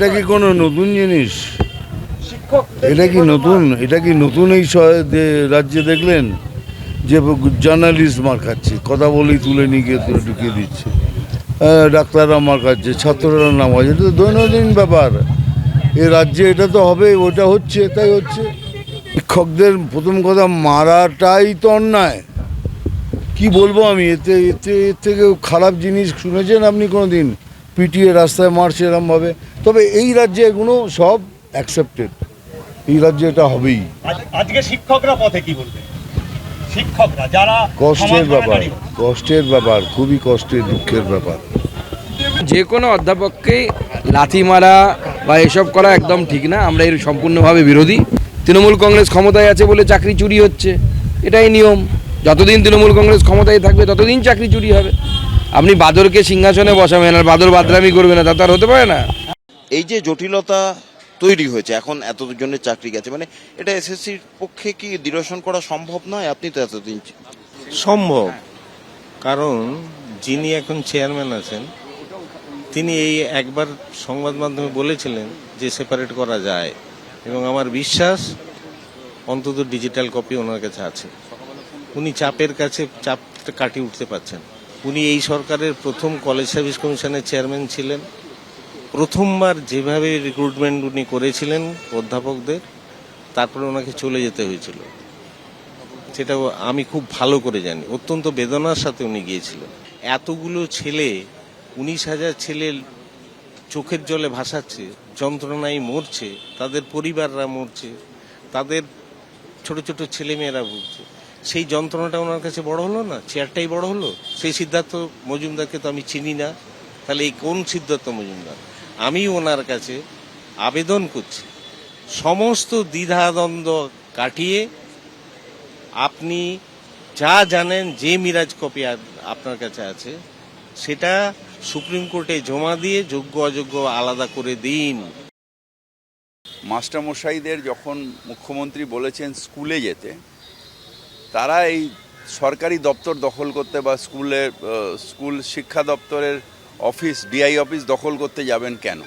এটা কি কোনো নতুন জিনিস? এটা কি নতুন এই রাজ্যে দেখলেন যে জার্নালিস্ট মার খাচ্ছে, কথা বলেই তুলে নিয়ে গিয়ে ঢুকিয়ে দিচ্ছে, ডাক্তাররা মার খাচ্ছে, ছাত্ররা নামাজ, এটা তো দৈনন্দিন ব্যাপার এ রাজ্যে। এটা তো হবে, ওটা হচ্ছে, তাই হচ্ছে। শিক্ষকদের প্রথম কথা মারাটাই তো অন্যায়। কি বলবো আমি, এর থেকে খারাপ জিনিস শুনেছেন আপনি কোনো দিন? পিটিয়ে রাস্তায় মারছে এরমভাবে। তবে এই রাজ্যে এগুলো সব অ্যাকসেপ্টেড, এই রাজ্যে এটা হবেই। আজকে শিক্ষকরা পথে, কি বলবেন? শিক্ষকরা যারা কষ্টের ব্যাপার, খুবই কষ্টের, দুঃখের ব্যাপার। যে কোনো অধ্যাপককেই লাথি মারা বা এসব করা একদম ঠিক না। আমরা এর সম্পূর্ণভাবে বিরোধী। তৃণমূল কংগ্রেস ক্ষমতায় আছে বলে চাকরি চুরি হচ্ছে, এটাই নিয়ম। যতদিন তৃণমূল কংগ্রেস ক্ষমতায় থাকবে ততদিন চাকরি চুরি হবে। আপনি বাদরকে সিংহাসনে বসাবেন আর বাদর বাদরামি করবে না, তা তো আর হতে পারে না। এই যে জটিলতা তৈরি হয়েছে, এখন এতজনের চাকরি গেছে, মানে এটা এসএসসির পক্ষে কি নিরসন করা সম্ভব নয়? আপনি তো এতদিন সম্ভব, কারণ যিনি এখন চেয়ারম্যান আছেন তিনি এই একবার সংবাদ মাধ্যমে বলেছিলেন যে সেপারেট করা যায়, এবং আমার বিশ্বাস অন্তত ডিজিটাল কপি ওনার কাছে আছে। উনি চাপের কাছে চাপ কাটিয়ে উঠতে পারছেন। উনি এই সরকারের প্রথম কলেজ সার্ভিস কমিশনের চেয়ারম্যান ছিলেন। প্রথমবার যেভাবে রিক্রুটমেন্ট উনি করেছিলেন অধ্যাপকদের, তারপরে ওনাকে চলে যেতে হয়েছিল, সেটা আমি খুব ভালো করে জানি। অত্যন্ত বেদনার সাথে উনি গিয়েছিলেন। এতগুলো ছেলে, 19,000 ছেলে চোখের জলে ভাসাচ্ছে, যন্ত্রণায় মরছে, তাদের পরিবাররা মরছে, তাদের ছোট ছোট ছেলেমেয়েরা ভুগছে। সেই যন্ত্রণাটা ওনার কাছে বড় হলো না? চেয়ারটাই বড় হলো? সেই সিদ্ধার্থ মজুমদারকে তো আমি চিনি না, তাহলে এই কোন সিদ্ধার্থ মজুমদার? আমি ওনার কাছে আবেদন করছি, সমস্ত দ্বিধাদ্বন্দ্ব কাটিয়ে আপনি যা জানেন, যে মিরাজ কপি আপনার কাছে আছে, সেটা সুপ্রিম কোর্টে জমা দিয়ে যোগ্য অযোগ্য আলাদা করে দিন। মাস্টারমশাইদের যখন মুখ্যমন্ত্রী বলেছেন স্কুলে যেতে, তারা এই সরকারি দপ্তর দখল করতে বা স্কুল শিক্ষা দপ্তরের অফিস, ডিআই অফিস দখল করতে যাবেন কেন?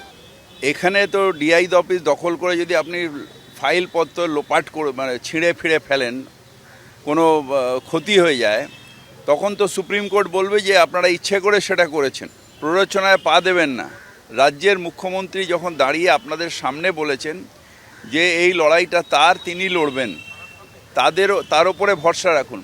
এখানে তো ডিআই অফিস দখল করে যদি আপনি ফাইলপত্র লোপাট করে, মানে ছিঁড়ে ফিরে ফেলেন, কোনো ক্ষতি হয়ে যায়, তখন তো সুপ্রিম কোর্ট বলবে যে আপনারা ইচ্ছে করে সেটা করেছেন, প্ররোচনায় পা দেবেন না। রাজ্যের মুখ্যমন্ত্রী যখন দাঁড়িয়ে আপনাদের সামনে বলেছেন যে এই লড়াইটা তিনি লড়বেন, তার উপরে ভরসা রাখুন।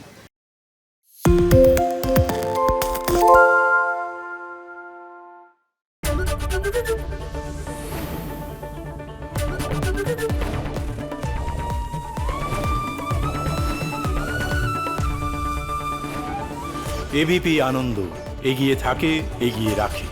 এবিপি আনন্দ, এগিয়ে থাকে, এগিয়ে রাখে।